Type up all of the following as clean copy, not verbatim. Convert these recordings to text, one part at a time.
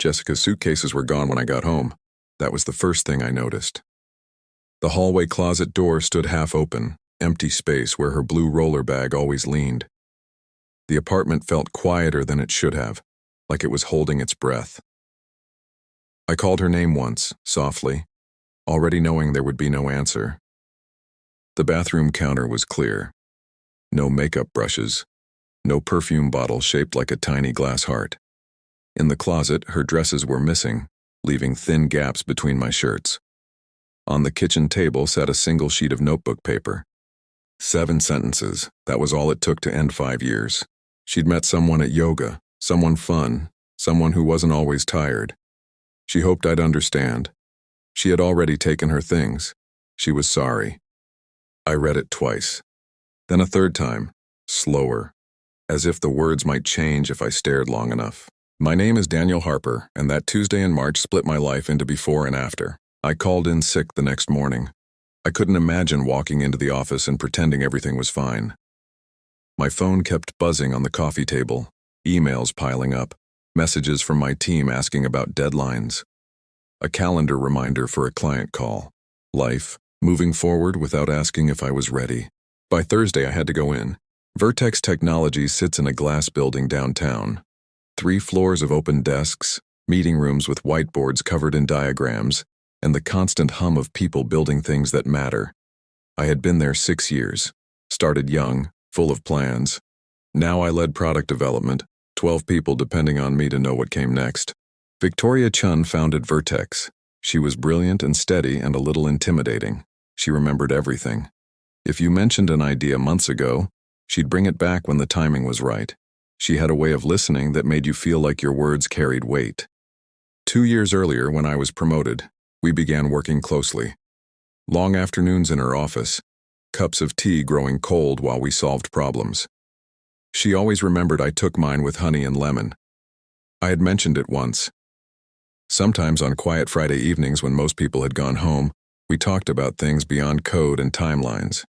Jessica's suitcases were gone when I got home. That was the first thing I noticed. The hallway closet door stood half open, empty space where her blue roller bag always leaned. The apartment felt quieter than it should have, like it was holding its breath. I called her name once, softly, already knowing there would be no answer. The bathroom counter was clear. No makeup brushes, no perfume bottle shaped like a tiny glass heart. In the closet, her dresses were missing, leaving thin gaps between my shirts. On the kitchen table sat a single sheet of notebook paper. 7 sentences, that was all it took to end 5 years. She'd met someone at yoga, someone fun, someone who wasn't always tired. She hoped I'd understand. She had already taken her things. She was sorry. I read it twice. Then a third time, slower, as if the words might change if I stared long enough. My name is Daniel Harper, and that Tuesday in March split my life into before and after. I called in sick the next morning. I couldn't imagine walking into the office and pretending everything was fine. My phone kept buzzing on the coffee table, emails piling up, messages from my team asking about deadlines. A calendar reminder for a client call. Life, moving forward without asking if I was ready. By Thursday, I had to go in. Vertex Technologies sits in a glass building downtown. 3 floors of open desks, meeting rooms with whiteboards covered in diagrams, and the constant hum of people building things that matter. I had been there 6 years, started young, full of plans. Now I led product development, 12 people depending on me to know what came next. Victoria Chun founded Vertex. She was brilliant and steady and a little intimidating. She remembered everything. If you mentioned an idea months ago, she'd bring it back when the timing was right. She had a way of listening that made you feel like your words carried weight. 2 years earlier, when I was promoted, we began working closely. Long afternoons in her office, cups of tea growing cold while we solved problems. She always remembered I took mine with honey and lemon. I had mentioned it once. Sometimes on quiet Friday evenings when most people had gone home, we talked about things beyond code and timelines.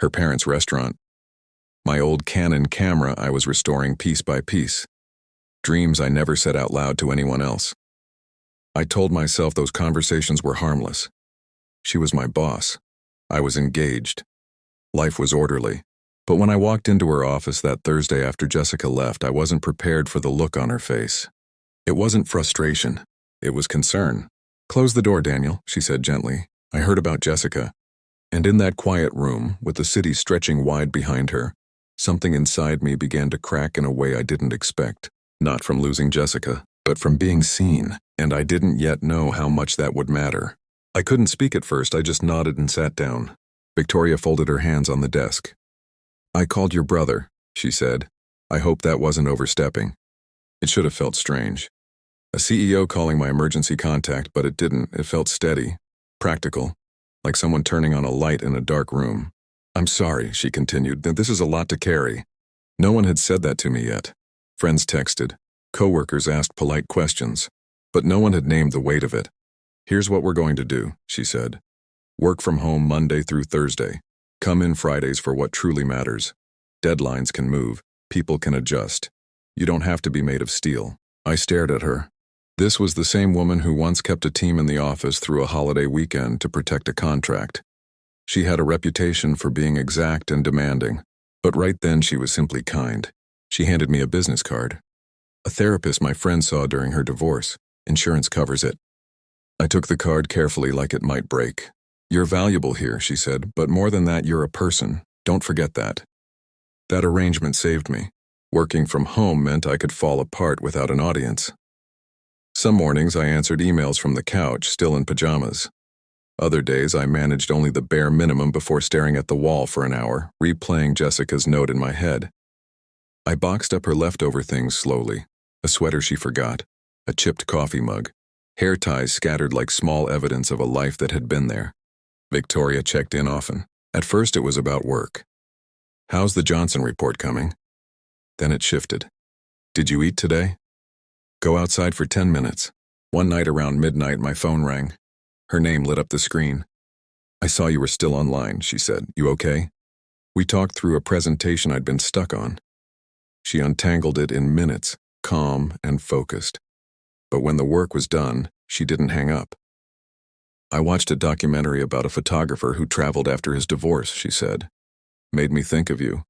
Her parents' restaurant. My old Canon camera I was restoring piece by piece. Dreams I never said out loud to anyone else. I told myself those conversations were harmless. She was my boss. I was engaged. Life was orderly. But when I walked into her office that Thursday after Jessica left, I wasn't prepared for the look on her face. It wasn't frustration. It was concern. "Close the door, Daniel," she said gently. "I heard about Jessica." And in that quiet room, with the city stretching wide behind her, something inside me began to crack in a way I didn't expect. Not from losing Jessica, but from being seen, and I didn't yet know how much that would matter. I couldn't speak at first, I just nodded and sat down. Victoria folded her hands on the desk. "I called your brother," she said. "I hope that wasn't overstepping." It should have felt strange. A CEO calling my emergency contact, but it didn't. It felt steady, practical, like someone turning on a light in a dark room. "I'm sorry," she continued, "this is a lot to carry." No one had said that to me yet. Friends texted. Coworkers asked polite questions. But no one had named the weight of it. "Here's what we're going to do," she said. "Work from home Monday through Thursday. Come in Fridays for what truly matters. Deadlines can move. People can adjust. You don't have to be made of steel." I stared at her. This was the same woman who once kept a team in the office through a holiday weekend to protect a contract. She had a reputation for being exact and demanding, but right then she was simply kind. She handed me a business card. "A therapist my friend saw during her divorce. Insurance covers it." I took the card carefully like it might break. "You're valuable here," she said, "but more than that, you're a person. Don't forget that." That arrangement saved me. Working from home meant I could fall apart without an audience. Some mornings I answered emails from the couch, still in pajamas. Other days I managed only the bare minimum before staring at the wall for an hour, replaying Jessica's note in my head. I boxed up her leftover things slowly. A sweater she forgot, a chipped coffee mug, hair ties scattered like small evidence of a life that had been there. Victoria checked in often. At first it was about work. "How's the Johnson report coming?" Then it shifted. "Did you eat today?" "Go outside for 10 minutes. One night around midnight, my phone rang. Her name lit up the screen. "I saw you were still online," she said. "You okay?" We talked through a presentation I'd been stuck on. She untangled it in minutes, calm and focused. But when the work was done, she didn't hang up. "I watched a documentary about a photographer who traveled after his divorce," she said. "Made me think of you."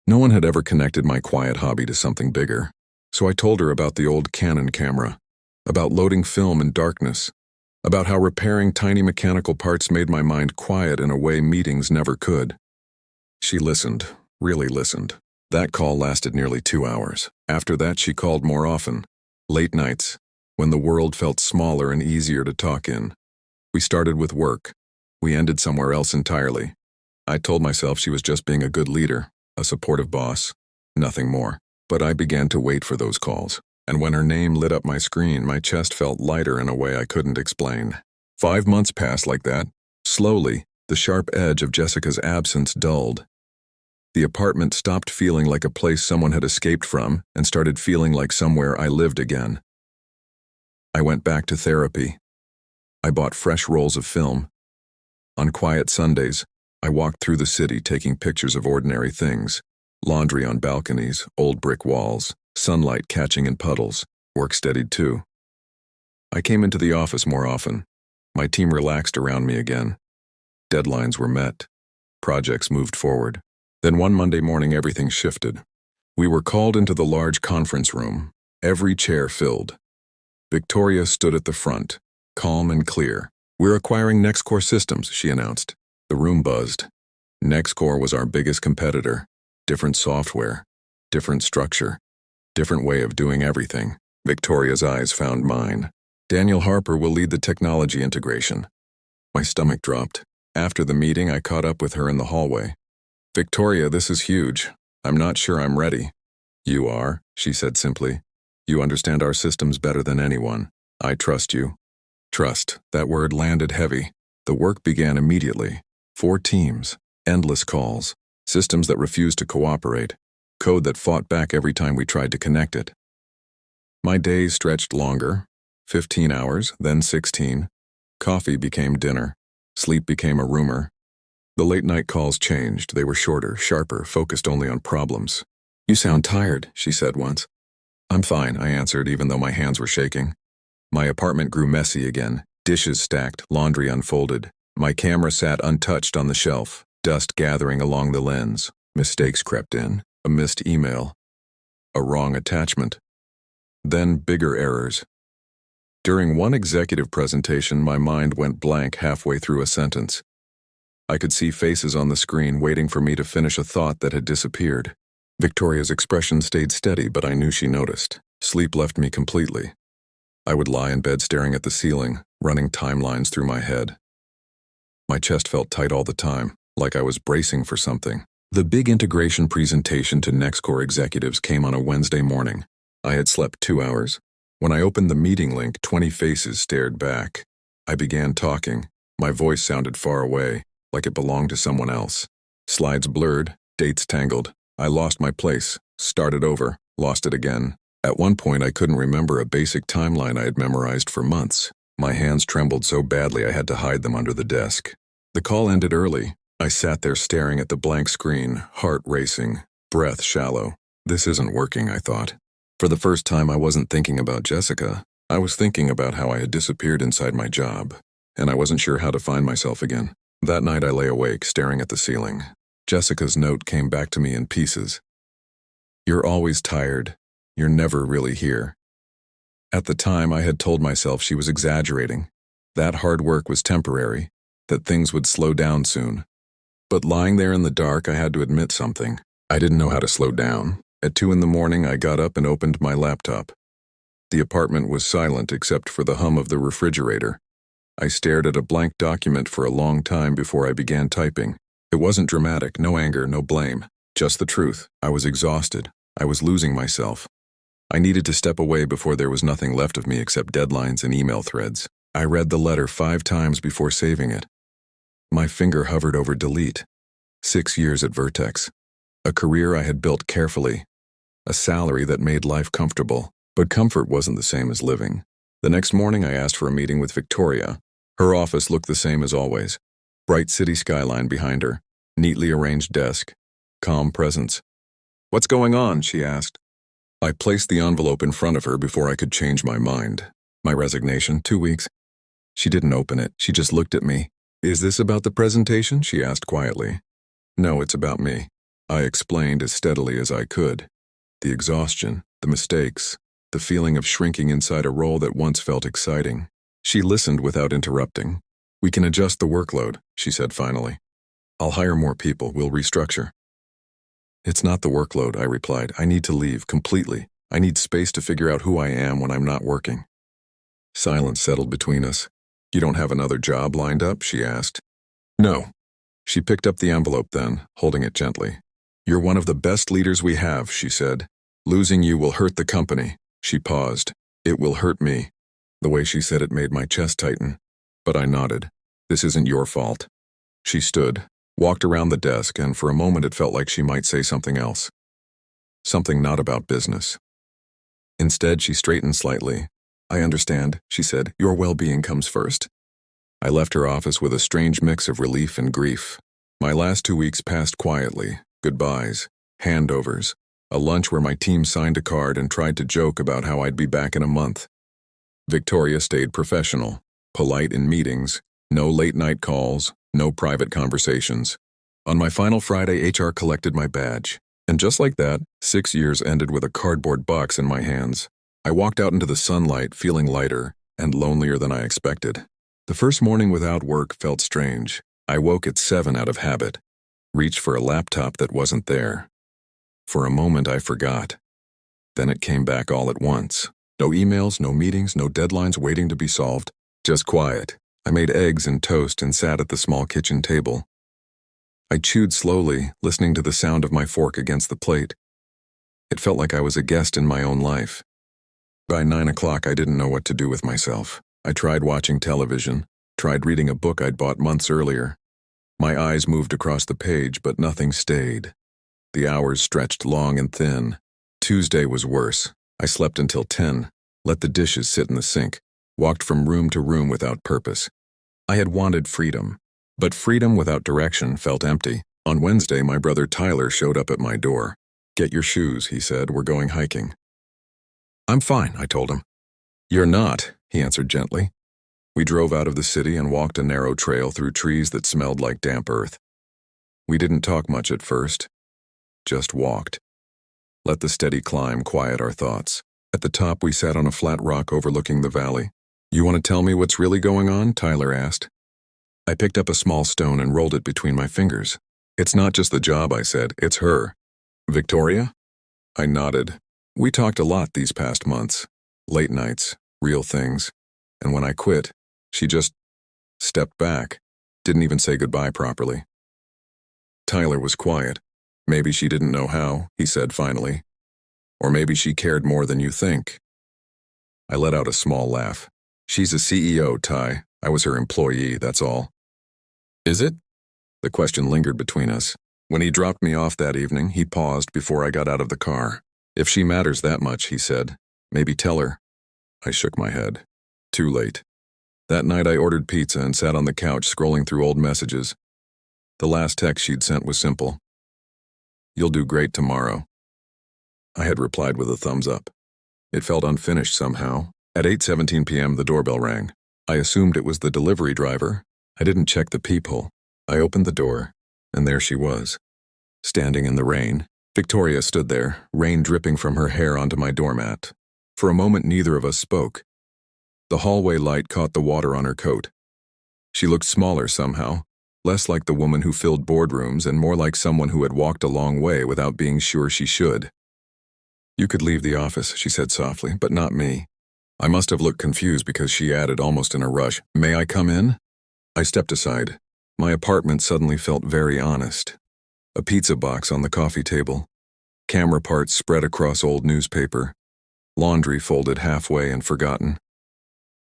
No one had ever connected my quiet hobby to something bigger, so I told her about the old Canon camera, about loading film in darkness, about how repairing tiny mechanical parts made my mind quiet in a way meetings never could. She listened, really listened. That call lasted nearly 2 hours. After that, she called more often, late nights, when the world felt smaller and easier to talk in. We started with work. We ended somewhere else entirely. I told myself she was just being a good leader, a supportive boss, nothing more. But I began to wait for those calls, and when her name lit up my screen, my chest felt lighter in a way I couldn't explain. 5 months passed like that. Slowly, the sharp edge of Jessica's absence dulled. The apartment stopped feeling like a place someone had escaped from and started feeling like somewhere I lived again. I went back to therapy. I bought fresh rolls of film. On quiet Sundays, I walked through the city taking pictures of ordinary things: laundry on balconies, old brick walls, sunlight catching in puddles. Work steadied too. I came into the office more often. My team relaxed around me again. Deadlines were met. Projects moved forward. Then one Monday morning, everything shifted. We were called into the large conference room, every chair filled. Victoria stood at the front, calm and clear. "We're acquiring NextCore Systems," she announced. The room buzzed. NextCore was our biggest competitor. Different software, different structure, different way of doing everything. Victoria's eyes found mine. "Daniel Harper will lead the technology integration." My stomach dropped. After the meeting, I caught up with her in the hallway. "Victoria, this is huge. I'm not sure I'm ready." "You are," she said simply. "You understand our systems better than anyone. I trust you." Trust, that word landed heavy. The work began immediately. 4 teams, endless calls, systems that refused to cooperate, code that fought back every time we tried to connect it. My days stretched longer, 15 hours, then 16. Coffee became dinner. Sleep became a rumor. The late-night calls changed. They were shorter, sharper, focused only on problems. "You sound tired," she said once. "I'm fine," I answered, even though my hands were shaking. My apartment grew messy again. Dishes stacked, laundry unfolded. My camera sat untouched on the shelf, dust gathering along the lens. Mistakes crept in. A missed email. A wrong attachment. Then bigger errors. During one executive presentation, my mind went blank halfway through a sentence. I could see faces on the screen waiting for me to finish a thought that had disappeared. Victoria's expression stayed steady, but I knew she noticed. Sleep left me completely. I would lie in bed staring at the ceiling, running timelines through my head. My chest felt tight all the time, like I was bracing for something. The big integration presentation to NextCore executives came on a Wednesday morning. I had slept 2 hours. When I opened the meeting link, 20 faces stared back. I began talking. My voice sounded far away, like it belonged to someone else. Slides blurred, dates tangled. I lost my place, started over, lost it again. At one point, I couldn't remember a basic timeline I had memorized for months. My hands trembled so badly I had to hide them under the desk. The call ended early. I sat there staring at the blank screen, heart racing, breath shallow. This isn't working, I thought. For the first time, I wasn't thinking about Jessica. I was thinking about how I had disappeared inside my job, and I wasn't sure how to find myself again. That night, I lay awake, staring at the ceiling. Jessica's note came back to me in pieces. "You're always tired. You're never really here." At the time, I had told myself she was exaggerating. That hard work was temporary, that things would slow down soon. But lying there in the dark, I had to admit something. I didn't know how to slow down. At 2 in the morning, I got up and opened my laptop. The apartment was silent except for the hum of the refrigerator. I stared at a blank document for a long time before I began typing. It wasn't dramatic, no anger, no blame. Just the truth. I was exhausted. I was losing myself. I needed to step away before there was nothing left of me except deadlines and email threads. I read the letter 5 times before saving it. My finger hovered over delete. 6 years at Vertex. A career I had built carefully. A salary that made life comfortable. But comfort wasn't the same as living. The next morning, I asked for a meeting with Victoria. Her office looked the same as always. Bright city skyline behind her. Neatly arranged desk. Calm presence. "What's going on?" she asked. I placed the envelope in front of her before I could change my mind. My resignation, 2 weeks. She didn't open it. She just looked at me. Is this about the presentation? She asked quietly. No, it's about me. I explained as steadily as I could. The exhaustion, the mistakes, the feeling of shrinking inside a role that once felt exciting. She listened without interrupting. We can adjust the workload, she said finally. I'll hire more people. We'll restructure. It's not the workload, I replied. I need to leave completely. I need space to figure out who I am when I'm not working. Silence settled between us. You don't have another job lined up? She asked. No. She picked up the envelope then, holding it gently. You're one of the best leaders we have, she said. Losing you will hurt the company. She paused. It will hurt me. The way she said it made my chest tighten. But I nodded. This isn't your fault. She stood, walked around the desk, and for a moment it felt like she might say something else. Something not about business. Instead, she straightened slightly. I understand, she said. Your well-being comes first. I left her office with a strange mix of relief and grief. My last 2 weeks passed quietly. Goodbyes, handovers, a lunch where my team signed a card and tried to joke about how I'd be back in a month. Victoria stayed professional, polite in meetings, no late-night calls, no private conversations. On my final Friday, HR collected my badge. And just like that, 6 years ended with a cardboard box in my hands. I walked out into the sunlight feeling lighter and lonelier than I expected. The first morning without work felt strange. I woke at 7 out of habit, reached for a laptop that wasn't there. For a moment I forgot. Then it came back all at once. No emails, no meetings, no deadlines waiting to be solved. Just quiet. I made eggs and toast and sat at the small kitchen table. I chewed slowly, listening to the sound of my fork against the plate. It felt like I was a guest in my own life. By 9 o'clock, I didn't know what to do with myself. I tried watching television, tried reading a book I'd bought months earlier. My eyes moved across the page, but nothing stayed. The hours stretched long and thin. Tuesday was worse. I slept until 10, let the dishes sit in the sink, walked from room to room without purpose. I had wanted freedom, but freedom without direction felt empty. On Wednesday, my brother Tyler showed up at my door. Get your shoes, he said. We're going hiking. I'm fine, I told him. You're not, he answered gently. We drove out of the city and walked a narrow trail through trees that smelled like damp earth. We didn't talk much at first, just walked. Let the steady climb quiet our thoughts. At the top, we sat on a flat rock overlooking the valley. You want to tell me what's really going on? Tyler asked. I picked up a small stone and rolled it between my fingers. It's not just the job, I said. It's her. Victoria? I nodded. We talked a lot these past months. Late nights, real things. And when I quit, she just stepped back, didn't even say goodbye properly. Tyler was quiet. Maybe she didn't know how, he said finally. Or maybe she cared more than you think. I let out a small laugh. She's a CEO, Ty. I was her employee, that's all. Is it? The question lingered between us. When he dropped me off that evening, he paused before I got out of the car. If she matters that much, he said, maybe tell her. I shook my head. Too late. That night I ordered pizza and sat on the couch scrolling through old messages. The last text she'd sent was simple. You'll do great tomorrow. I had replied with a thumbs up. It felt unfinished somehow. At 8:17 p.m. the doorbell rang. I assumed it was the delivery driver. I didn't check the peephole. I opened the door, and there she was. Standing in the rain. Victoria stood there, rain dripping from her hair onto my doormat. For a moment neither of us spoke. The hallway light caught the water on her coat. She looked smaller somehow, less like the woman who filled boardrooms and more like someone who had walked a long way without being sure she should. You could leave the office, she said softly, but not me. I must have looked confused because she added almost in a rush, May I come in? I stepped aside. My apartment suddenly felt very honest. A pizza box on the coffee table. Camera parts spread across old newspaper. Laundry folded halfway and forgotten.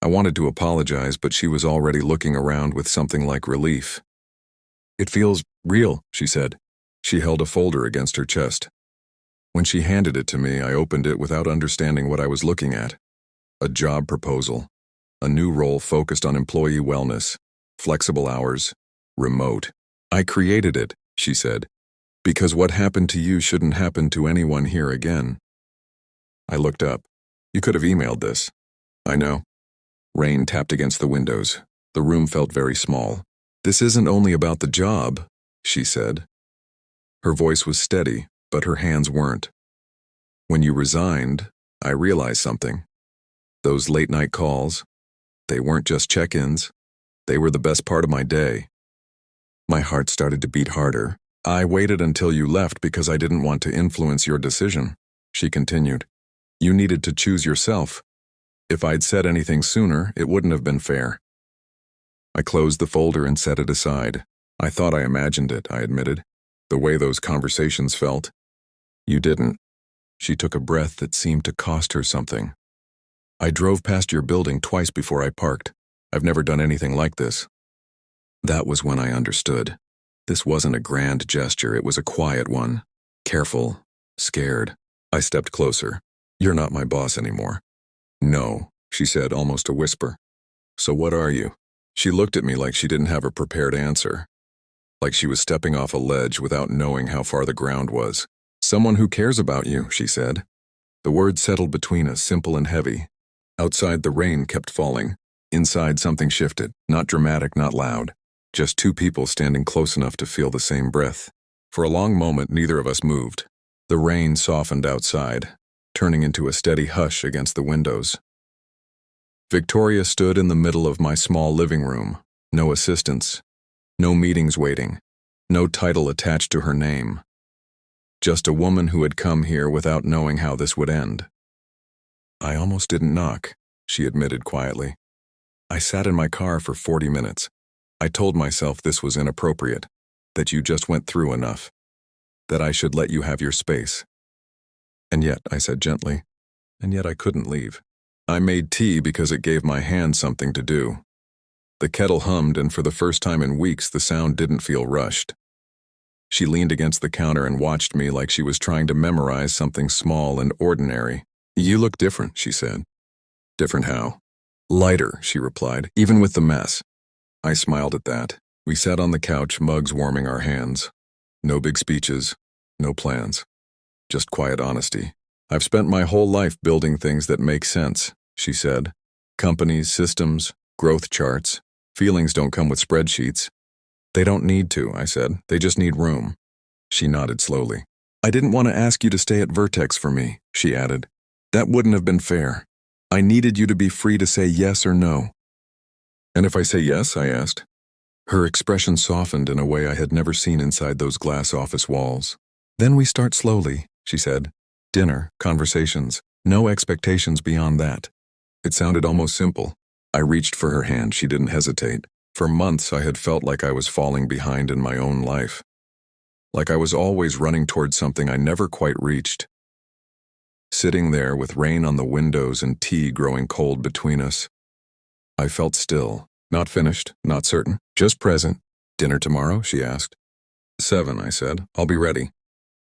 I wanted to apologize, but she was already looking around with something like relief. It feels real, she said. She held a folder against her chest. When she handed it to me, I opened it without understanding what I was looking at. A job proposal. A new role focused on employee wellness. Flexible hours. Remote. I created it, she said, because what happened to you shouldn't happen to anyone here again. I looked up. You could have emailed this. I know. Rain tapped against the windows. The room felt very small. "This isn't only about the job," she said. Her voice was steady, but her hands weren't. "When you resigned, I realized something. Those late-night calls, they weren't just check-ins. They were the best part of my day." My heart started to beat harder. "I waited until you left because I didn't want to influence your decision," she continued. "You needed to choose yourself. If I'd said anything sooner, it wouldn't have been fair." I closed the folder and set it aside. "I thought I imagined it," I admitted, "the way those conversations felt." "You didn't." She took a breath that seemed to cost her something. "I drove past your building twice before I parked. I've never done anything like this." That was when I understood. This wasn't a grand gesture, it was a quiet one. Careful, scared. I stepped closer. "You're not my boss anymore." "No," she said, almost a whisper. "So what are you?" She looked at me like she didn't have a prepared answer. Like she was stepping off a ledge without knowing how far the ground was. "Someone who cares about you," she said. The words settled between us, simple and heavy. Outside, the rain kept falling. Inside, something shifted. Not dramatic, not loud. Just two people standing close enough to feel the same breath. For a long moment, neither of us moved. The rain softened outside, turning into a steady hush against the windows. Victoria stood in the middle of my small living room. No assistants. No meetings waiting. No title attached to her name. Just a woman who had come here without knowing how this would end. "I almost didn't knock," she admitted quietly. "I sat in my car for 40 minutes. I told myself this was inappropriate, that you just went through enough, that I should let you have your space. And yet," I said gently, "and yet I couldn't leave. I made tea because it gave my hand something to do." The kettle hummed, and for the first time in weeks, the sound didn't feel rushed. She leaned against the counter and watched me like she was trying to memorize something small and ordinary. "You look different," she said. "Different how?" "Lighter," she replied, "even with the mess." I smiled at that. We sat on the couch, mugs warming our hands. No big speeches, no plans. Just quiet honesty. "I've spent my whole life building things that make sense," she said. "Companies, systems, growth charts. Feelings don't come with spreadsheets." "They don't need to," I said. "They just need room." She nodded slowly. "I didn't want to ask you to stay at Vertex for me," she added. "That wouldn't have been fair. I needed you to be free to say yes or no." "And if I say yes?" I asked. Her expression softened in a way I had never seen inside those glass office walls. "Then we start slowly," she said. "Dinner, conversations, no expectations beyond that." It sounded almost simple. I reached for her hand. She didn't hesitate. For months, I had felt like I was falling behind in my own life. Like I was always running towards something I never quite reached. Sitting there with rain on the windows and tea growing cold between us, I felt still, not finished, not certain, just present. "Dinner tomorrow?" she asked. 7, I said. "I'll be ready."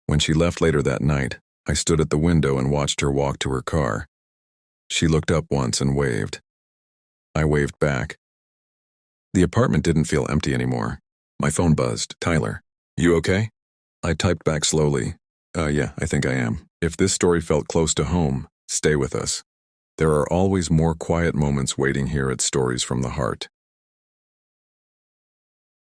When she left later that night, I stood at the window and watched her walk to her car. She looked up once and waved. I waved back. The apartment didn't feel empty anymore. My phone buzzed. "Tyler, you okay?" I typed back slowly. Yeah, I think I am. If this story felt close to home, stay with us. There are always more quiet moments waiting here at Stories from the Heart.